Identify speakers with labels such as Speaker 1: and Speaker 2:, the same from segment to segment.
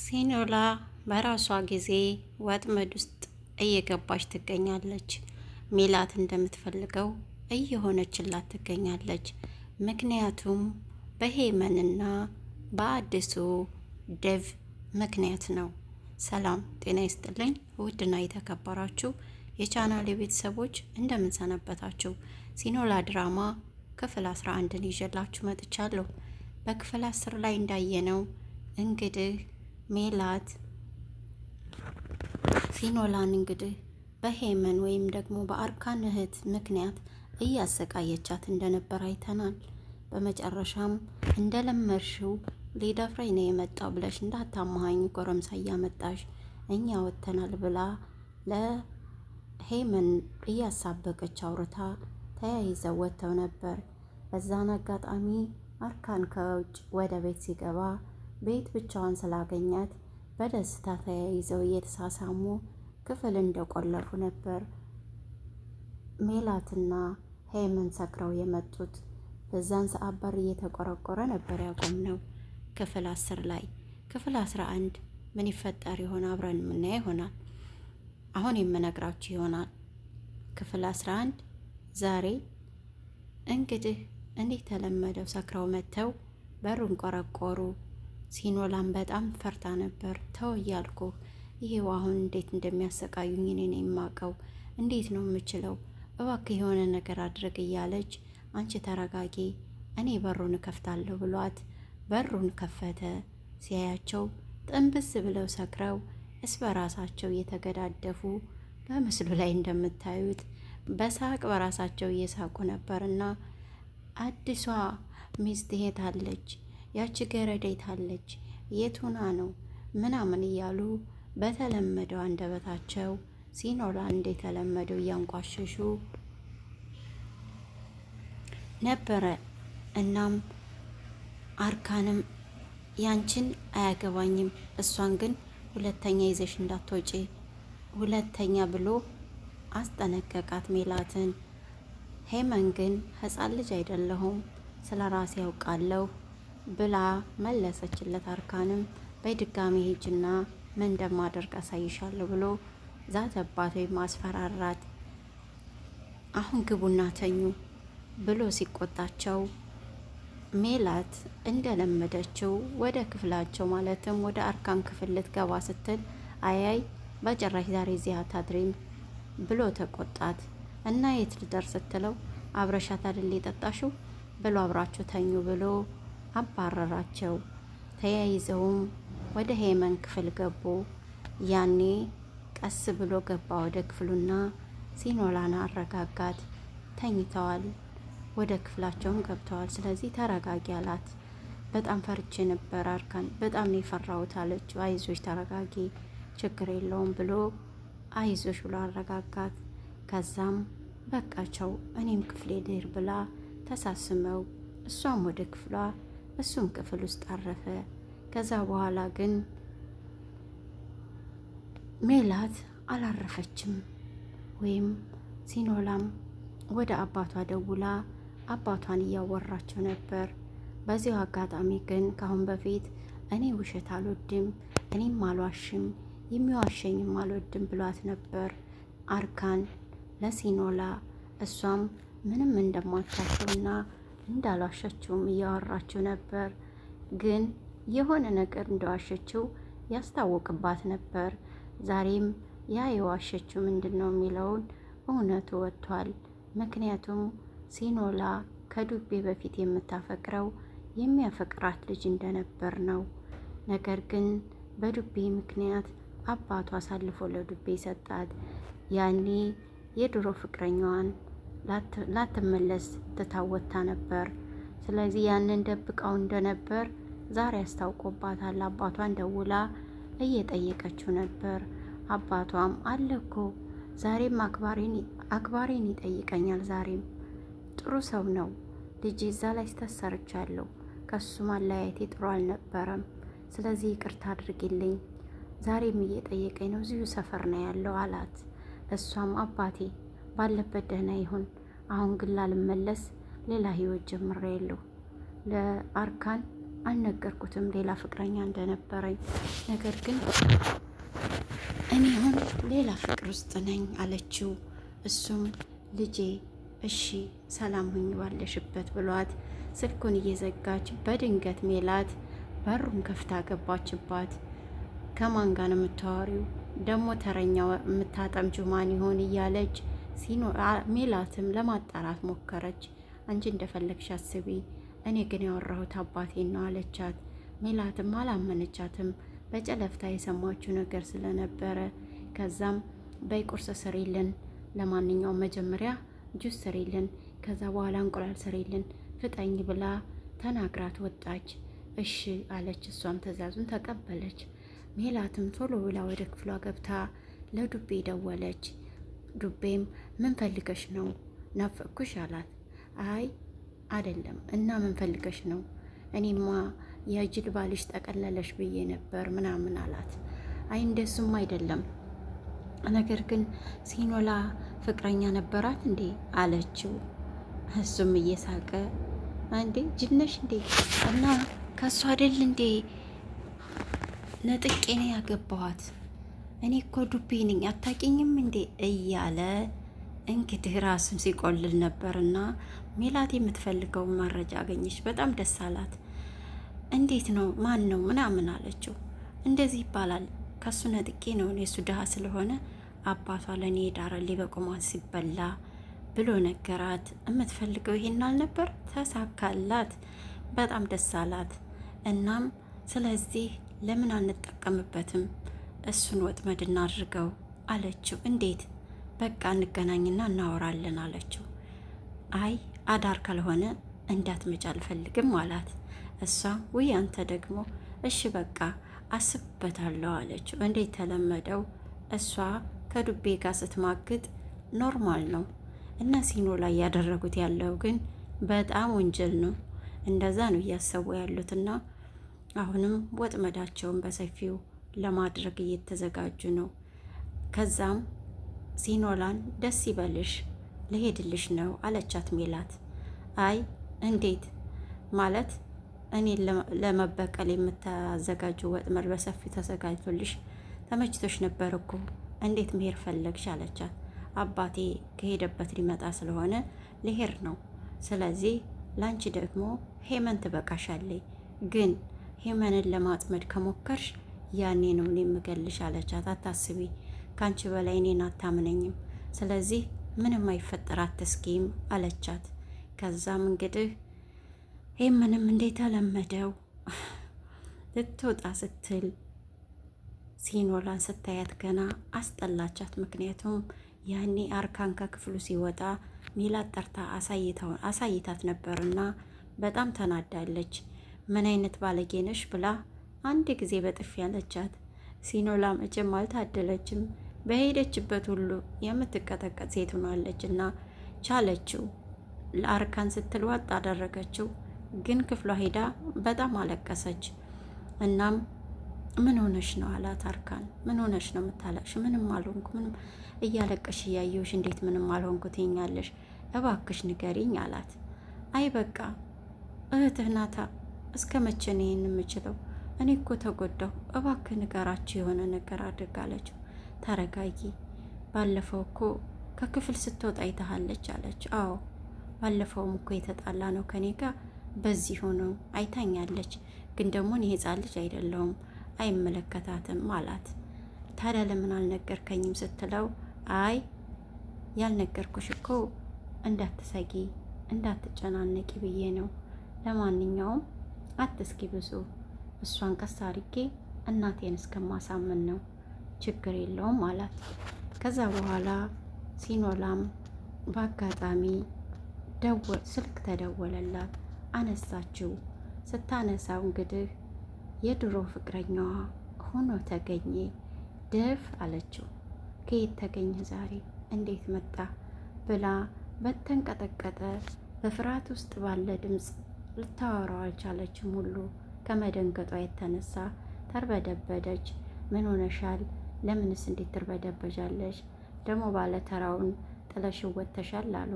Speaker 1: ሲኖላ በራሷ ጊዜ ወጥመድ ውስጥ እየገባች ትገኛለች። ሜላት እንደምትፈልገው እየሆነችላት ትገኛለች። ምክንያቱም በሄመንና በአዲሱ ዴቭ ምክንያት ነው። ሰላም ጤና ይስጥልኝ ውድና የተከበራችሁ የቻናሌ ቤተሰቦች እንደምንሰነበታችሁ። ሲኖላ ድራማ ክፍል 11ን ይዤላችሁ መጥቻለሁ። በክፍል 10 ላይ እንዳየነው እንግዲህ ሜላት ሲኖላን እንግዲህ በሄመን ወይም ደግሞ በአርካን እህት ምክንያት እያሰቃየቻት እንደነበር አይተናል። በመጨረሻም እንደለመድሽው ሊደፍረኝ ነው የመጣው ብለሽ እንዳታማሃኝ ጎረምሳ እያመጣሽ እኛ ወጥተናል ብላ ለሄመን እያሳበቀች አውርታ ተያይዘው ወጥተው ነበር። በዛን አጋጣሚ አርካን ከውጭ ወደ ቤት ሲገባ ቤት ብቻዋን ስላገኛት በደስታ ተያይዘው እየተሳሳሙ ክፍል እንደቆለፉ ነበር ሜላትና ሄመን ሰክረው የመጡት። በዛን ሰዓት በር እየተቆረቆረ ነበር ያቆምነው ክፍል 10 ላይ። ክፍል 11 ምን ይፈጠር ይሆን አብረን የምናየው ይሆናል። አሁን የምነግራችሁ ይሆናል። ክፍል 11 ዛሬ እንግዲህ እንዴት ተለመደው ሰክረው መጥተው በሩን ቆረቆሩ። ሲኖላን በጣም ፈርታ ነበር። ተው እያልኩ ይሄው አሁን እንዴት እንደሚያሰቃዩኝ እኔ ነኝ የማውቀው፣ እንዴት ነው የምችለው? እባክህ የሆነ ነገር አድርግ እያለች አንቺ ተረጋጊ፣ እኔ በሩን እከፍታለሁ ብሏት በሩን ከፈተ። ሲያያቸው ጥንብስ ብለው ሰክረው እስ በራሳቸው እየተገዳደፉ በምስሉ ላይ እንደምታዩት በሳቅ በራሳቸው እየሳቁ ነበርና አዲሷ ሚስት የት አለች? ያቺ ገረድ የት አለች? የት ሆና ነው ምናምን እያሉ በተለመደው አንደበታቸው ሲኖላን እንደተለመደው እያንቋሸሹ ነበረ። እናም አርካንም ያንቺን አያገባኝም፣ እሷን ግን ሁለተኛ ይዘሽ እንዳትወጪ ሁለተኛ ብሎ አስጠነቀቃት ሜላትን። ሄመን ግን ሕፃን ልጅ አይደለሁም ስለ ራሴ ያውቃለሁ ብላ መለሰችለት። አርካንም በድጋሚ ሂጅና ምን እንደማደርግ አሳይሻለሁ ብሎ ዛተባት ወይም አስፈራራት። አሁን ግቡና ተኙ ብሎ ሲቆጣቸው ሜላት እንደለመደችው ወደ ክፍላቸው ማለትም ወደ አርካን ክፍል ልትገባ ስትል አያይ በጭራሽ ዛሬ እዚህ አታድሪም ብሎ ተቆጣት። እና የት ልደርስ ስትለው አብረሻት አይደል የጠጣሽው ብሎ አብራችሁ ተኙ ብሎ አባረራቸው። ተያይዘውም ወደ ሄመን ክፍል ገቡ። ያኔ ቀስ ብሎ ገባ ወደ ክፍሉና ሲኖላን አረጋጋት። ተኝተዋል፣ ወደ ክፍላቸውም ገብተዋል። ስለዚህ ተረጋጊ አላት። በጣም ፈርቼ ነበር አርካን፣ በጣም ነው የፈራሁት አለችው። አይዞሽ ተረጋጊ ችግር የለውም ብሎ አይዞሽ ብሎ አረጋጋት። ከዛም በቃቸው እኔም ክፍሌ ድር ብላ ተሳስመው እሷም ወደ ክፍሏ እሱም ክፍል ውስጥ አረፈ። ከዛ በኋላ ግን ሜላት አላረፈችም። ወይም ሲኖላም ወደ አባቷ ደውላ አባቷን እያወራቸው ነበር። በዚሁ አጋጣሚ ግን ካሁን በፊት እኔ ውሸት አልወድም፣ እኔም አልዋሽም፣ የሚዋሸኝም አልወድም ብሏት ነበር አርካን ለሲኖላ። እሷም ምንም እንደማታሸውና እንዳልዋሸችውም እያወራችው ነበር። ግን የሆነ ነገር እንደዋሸችው ያስታወቅባት ነበር። ዛሬም ያ የዋሸችው ምንድን ነው የሚለውን እውነቱ ወጥቷል። ምክንያቱም ሲኖላ ከዱቤ በፊት የምታፈቅረው የሚያፈቅራት ልጅ እንደነበር ነው። ነገር ግን በዱቤ ምክንያት አባቷ አሳልፎ ለዱቤ ሰጣት። ያኔ የድሮ ፍቅረኛዋን ላትመለስ ትታወታ ነበር። ስለዚህ ያንን ደብቃው እንደነበር ዛሬ አስታውቆባታል። አባቷን ደውላ እየጠየቀችው ነበር። አባቷም አለ እኮ ዛሬም አክባሪን ይጠይቀኛል፣ ዛሬም ጥሩ ሰው ነው ልጅ እዛ ላይ ስተሰርቻለሁ፣ ከሱ ማለያየቴ ጥሩ አልነበረም፣ ስለዚህ ይቅርታ አድርጊልኝ፣ ዛሬም እየጠየቀኝ ነው፣ እዚሁ ሰፈር ነው ያለው አላት። እሷም አባቴ ባለበት ደህና ይሁን፣ አሁን ግን ላልመለስ ሌላ ህይወት ጀምሬያለሁ፣ ለአርካን አልነገርኩትም ሌላ ፍቅረኛ እንደነበረኝ። ነገር ግን እኔ አሁን ሌላ ፍቅር ውስጥ ነኝ አለችው። እሱም ልጄ እሺ ሰላም ሁኝ ባለሽበት ብሏት ስልኩን እየዘጋች በድንገት ሜላት በሩን ከፍታ ገባችባት። ከማን ጋር ነው የምታወሪው? ደግሞ ተረኛው የምታጠምጂው ማን ይሆን እያለች ሜላትም ለማጣራት ሞከረች። አንቺ እንደፈለግሽ አስቢ፣ እኔ ግን ያወራሁት አባቴን ነው አለቻት። ሜላትም አላመነቻትም በጨለፍታ የሰማችው ነገር ስለነበረ። ከዛም በይ ቁርስ ስሪልን፣ ለማንኛውም መጀመሪያ ጁስ ስሪልን፣ ከዛ በኋላ እንቁላል ስሪልን ፍጠኝ ብላ ተናግራት ወጣች። እሺ አለች። እሷም ትዕዛዙን ተቀበለች። ሜላትም ቶሎ ብላ ወደ ክፍሏ ገብታ ለዱቤ ደወለች። ዱቤም ምን ፈልገሽ ነው? ናፈቅኩሽ አላት። አይ አይደለም እና ምን ፈልገሽ ነው? እኔማ የጅል ባልሽ ጠቀለለሽ ብዬ ነበር ምናምን አላት። አይ እንደሱም አይደለም፣ ነገር ግን ሲኖላ ፍቅረኛ ነበራት እንዴ አለችው። እሱም እየሳቀ እንዴ ጅነሽ እንዴ እና ከሱ አይደል እንዴ ነጥቄ ነው ያገባኋት፣ እኔ እኮ ዱቤ ነኝ አታውቂኝም እንዴ እያለ እንግዲህ ራሱን ሲቆልል ነበርና ሜላት የምትፈልገውን መረጃ አገኘች። በጣም ደስ አላት። እንዴት ነው ማን ነው ምናምን አለችው። እንደዚህ ይባላል ከሱ ነጥቄ ነው፣ እኔ እሱ ድሃ ስለሆነ አባቷ ለእኔ ዳረልኝ በቁሟን ሲበላ ብሎ ነገራት። የምትፈልገው ይሄን አልነበር? ተሳካላት። በጣም ደስ አላት። እናም ስለዚህ ለምን አንጠቀምበትም? እሱን ወጥመድ እናድርገው አለችው። እንዴት? በቃ እንገናኝና እናወራለን አለችው። አይ አዳር ካልሆነ እንዳትመጪ አልፈልግም አላት። እሷ ውይ አንተ ደግሞ እሺ በቃ አስብበታለሁ አለችው። እንዴት ተለመደው እሷ ከዱቤ ጋር ስትማግጥ ኖርማል ነው። እና ሲኖ ላይ ያደረጉት ያለው ግን በጣም ወንጀል ነው። እንደዛ ነው እያሰቡ ያሉትና አሁንም ወጥመዳቸውን በሰፊው ለማድረግ እየተዘጋጁ ነው። ከዛም ሲኖላን ደስ ይበልሽ ልሄድልሽ ነው አለቻት ሜላት። አይ እንዴት ማለት እኔን ለመበቀል የምታዘጋጁ ወጥመድ በሰፊው ተዘጋጅቶልሽ ተመችቶሽ ነበር እኮ እንዴት መሄድ ፈለግሽ አለቻት። አባቴ ከሄደበት ሊመጣ ስለሆነ ልሄድ ነው። ስለዚህ ላንቺ ደግሞ ሄመን ትበቃሻለች። ግን ሄመንን ለማጥመድ ከሞከርሽ ያኔ ነው እኔ የምገልሽ አለቻት። አታስቢ፣ ካንቺ በላይ እኔን አታምነኝም። ስለዚህ ምንም አይፈጠር አትስኪም አለቻት። ከዛም እንግዲህ ሄመንም እንደተለመደው ልትወጣ ስትል ሲኖላን ስታያት ገና አስጠላቻት። ምክንያቱም ያኔ አርካን ከክፍሉ ሲወጣ ሜላት ጠርታ አሳይታት ነበርና በጣም ተናዳለች። ምን አይነት ባለጌ ነሽ ብላ አንድ ጊዜ በጥፊ ያለቻት። ሲኖላ መቼም አልታደለችም። በሄደችበት ሁሉ የምትቀጠቀጥ ሴት ሆናለች እና ቻለችው። ለአርካን ስትል ዋጥ አደረገችው። ግን ክፍሏ ሄዳ በጣም አለቀሰች። እናም ምን ሆነሽ ነው አላት አርካን። ምን ሆነሽ ነው የምታለቅሽ? ምንም አልሆንኩ። ምንም እያለቀሽ እያየሁሽ እንዴት ምንም አልሆንኩ ትይኛለሽ? እባክሽ ንገሪኝ አላት። አይ በቃ እህትህ ናታ፣ እስከ መቼ ነው ይሄን የምችለው? እኔ እኮ ተጎዳሁ፣ እባክህ ንገራችሁ፣ የሆነ ነገር አድርግ አለችው። ተረጋጊ፣ ባለፈው እኮ ከክፍል ስትወጣ አይታሃለች አለች። አዎ ባለፈውም እኮ የተጣላ ነው ከኔ ጋር በዚህ ሆኖ አይታኛለች። ግን ደግሞ እኔ ህፃን ልጅ አይደለሁም አይመለከታትም አላት። ታዲያ ለምን አልነገርከኝም ስትለው አይ ያልነገርኩሽ እኮ እንዳትሰጊ እንዳትጨናነቂ ብዬ ነው። ለማንኛውም አትስኪ ብዙ፣ እሷን ቀስ አድርጌ እናቴን እስከማሳምን ነው፣ ችግር የለውም አላት። ከዛ በኋላ ሲኖላም በአጋጣሚ ስልክ ተደወለላት። አነሳችው። ስታነሳው እንግዲህ የድሮ ፍቅረኛዋ ሆኖ ተገኘ። ደፍ አለችው። ከየት ተገኘ ዛሬ እንዴት መጣ ብላ በተንቀጠቀጠ በፍርሃት ውስጥ ባለ ድምፅ ልታወራው አልቻለችም። ሁሉ ከመደንገጧ የተነሳ ተርበደበደች። ምን ሆነሻል? ለምንስ እንዴት ትርበደበጃለሽ? ደግሞ ባለተራውን ጥለሽው ወጥተሻል አሉ።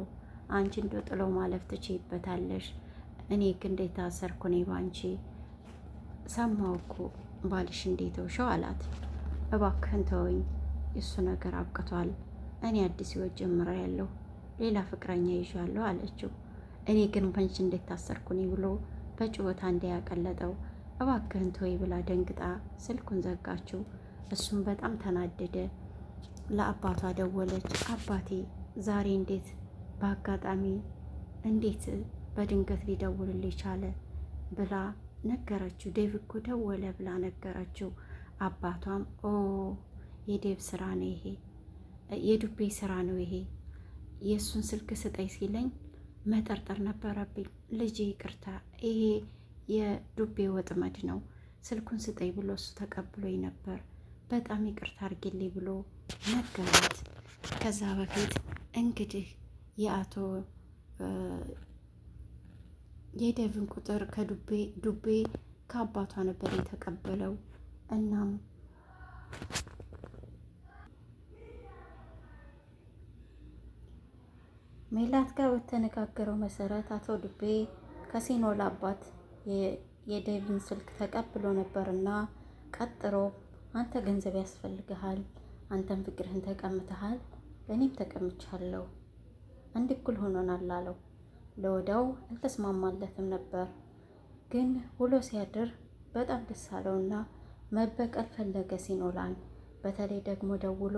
Speaker 1: አንቺ እንዶ ጥሎ ማለፍ ትችይበታለሽ። እኔ ግን እንዴት ታሰርኩ? እኔ ባንቺ ሰማሁ እኮ ባልሽ እንዴት ውሸው አላት። እባክህን ተወኝ፣ እሱ ነገር አብቅቷል። እኔ አዲስ ህይወት ጀምሬያለሁ፣ ሌላ ፍቅረኛ ይዣለሁ አለችው። እኔ ግን በንቺ እንዴት ታሰርኩኝ ብሎ በጩኸት አንዴ ያቀለጠው። እባክህን ተወይ ብላ ደንግጣ ስልኩን ዘጋችው። እሱም በጣም ተናደደ። ለአባቷ ደወለች። አባቴ ዛሬ እንዴት በአጋጣሚ እንዴት በድንገት ሊደውልልኝ ቻለ ብላ ነገረችው። ዴቭ እኮ ደወለ ብላ ነገረችው። አባቷም ኦ የዴቭ ስራ ነው ይሄ፣ የዱቤ ስራ ነው ይሄ፣ የእሱን ስልክ ስጠኝ ሲለኝ መጠርጠር ነበረብኝ ልጄ፣ ይቅርታ፣ ይሄ የዱቤ ወጥመድ ነው፣ ስልኩን ስጠኝ ብሎ እሱ ተቀብሎኝ ነበር፣ በጣም ይቅርታ አድርጊልኝ ብሎ ነገራት። ከዛ በፊት እንግዲህ የአቶ የዴቭን ቁጥር ዱቤ ከአባቷ ነበር የተቀበለው። እናም ሜላት ጋር በተነጋገረው መሰረት አቶ ዱቤ ከሲኖላ አባት የዴቭን ስልክ ተቀብሎ ነበርና ቀጥሮ አንተ ገንዘብ ያስፈልግሃል፣ አንተም ፍቅርህን ተቀምተሃል፣ እኔም ተቀምቻለሁ፣ አንድ እኩል ሆኖናል አለው። ለወዳው አልተስማማለትም ነበር፣ ግን ውሎ ሲያድር በጣም ደስ አለውና መበቀል ፈለገ ሲኖላን። በተለይ ደግሞ ደውሎ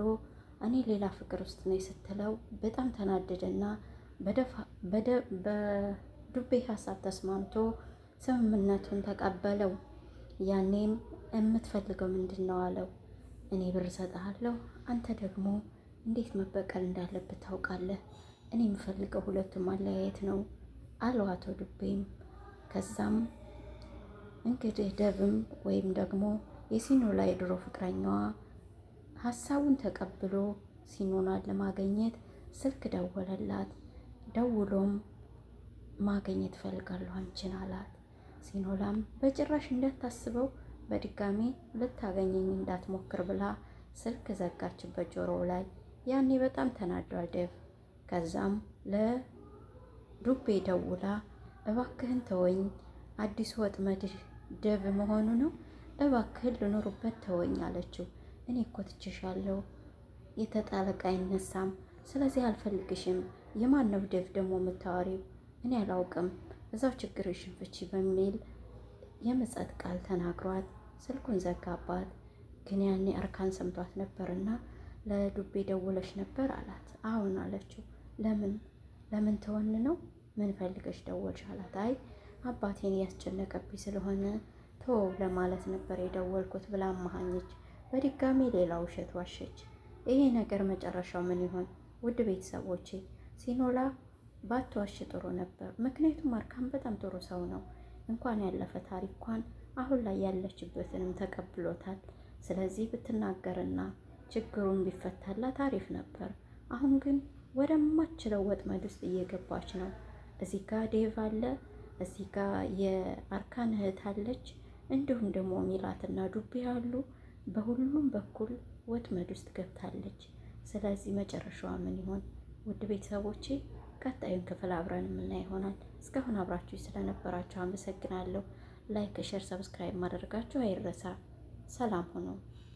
Speaker 1: እኔ ሌላ ፍቅር ውስጥ ነኝ ስትለው በጣም ተናደደና በዱቤ ሀሳብ ተስማምቶ ስምምነቱን ተቀበለው። ያኔም የምትፈልገው ምንድን ነው አለው። እኔ ብር እሰጥሃለሁ፣ አንተ ደግሞ እንዴት መበቀል እንዳለብህ ታውቃለህ። እኔ የምፈልገው ሁለቱም ማለያየት ነው አለው አቶ ዱቤም። ከዛም እንግዲህ ደብም ወይም ደግሞ የሲኖላ የድሮ ፍቅረኛዋ ሀሳቡን ተቀብሎ ሲኖላን ለማገኘት ስልክ ደወለላት። ደውሎም ማገኘት ፈልጋለሁ አንቺን አላት። ሲኖላም በጭራሽ እንዳታስበው፣ በድጋሚ ልታገኘኝ እንዳትሞክር ብላ ስልክ ዘጋችበት ጆሮው ላይ። ያኔ በጣም ተናዷል ዴቭ። ከዛም ለዱቤ ደውላ እባክህን ተወኝ፣ አዲሱ ወጥመድህ ዴቭ መሆኑ ነው፣ እባክህን ልኖርበት ተወኝ አለችው። እኔ እኮ ትችሻለሁ፣ የተጣለቃ አይነሳም፣ ስለዚህ አልፈልግሽም። የማን ነው ዴቭ ደግሞ የምታወሪው? እኔ አላውቅም፣ እዛው ችግርሽን ፍቺ በሚል የምጸት ቃል ተናግሯት ስልኩን ዘጋባት። ግን ያኔ እርካን ሰምቷት ነበርና ለዱቤ ደውለሽ ነበር አላት። አሁን አለችው። ለምን ተወን ነው? ምን ፈልገሽ ደወልሽ አላት። አይ አባቴን እያስጨነቀብኝ ስለሆነ ተወው ለማለት ነበር የደወልኩት ብላ አማሃኘች። በድጋሚ ሌላ ውሸት ዋሸች። ይሄ ነገር መጨረሻው ምን ይሆን? ውድ ቤተሰቦቼ ሲኖላ ባትዋሽ ጥሩ ነበር። ምክንያቱም አርካን በጣም ጥሩ ሰው ነው። እንኳን ያለፈ ታሪኳን አሁን ላይ ያለችበትንም ተቀብሎታል። ስለዚህ ብትናገርና ችግሩን ቢፈታላት አሪፍ ነበር። አሁን ግን ወደማችለው ወጥመድ ውስጥ እየገባች ነው። እዚህ ጋር ዴቭ አለ፣ እዚህ ጋር የአርካን እህት አለች፣ እንዲሁም ደግሞ ሚላትና ዱቤ አሉ። በሁሉም በኩል ወጥመድ ውስጥ ገብታለች። ስለዚህ መጨረሻዋ ምን ይሆን? ውድ ቤተሰቦቼ ቀጣዩን ክፍል አብረን የምናይ ይሆናል። እስካሁን አብራችሁ ስለነበራችሁ አመሰግናለሁ። ላይክ፣ ሼር፣ ሰብስክራይብ ማድረጋችሁ አይረሳ። ሰላም ሁኑ።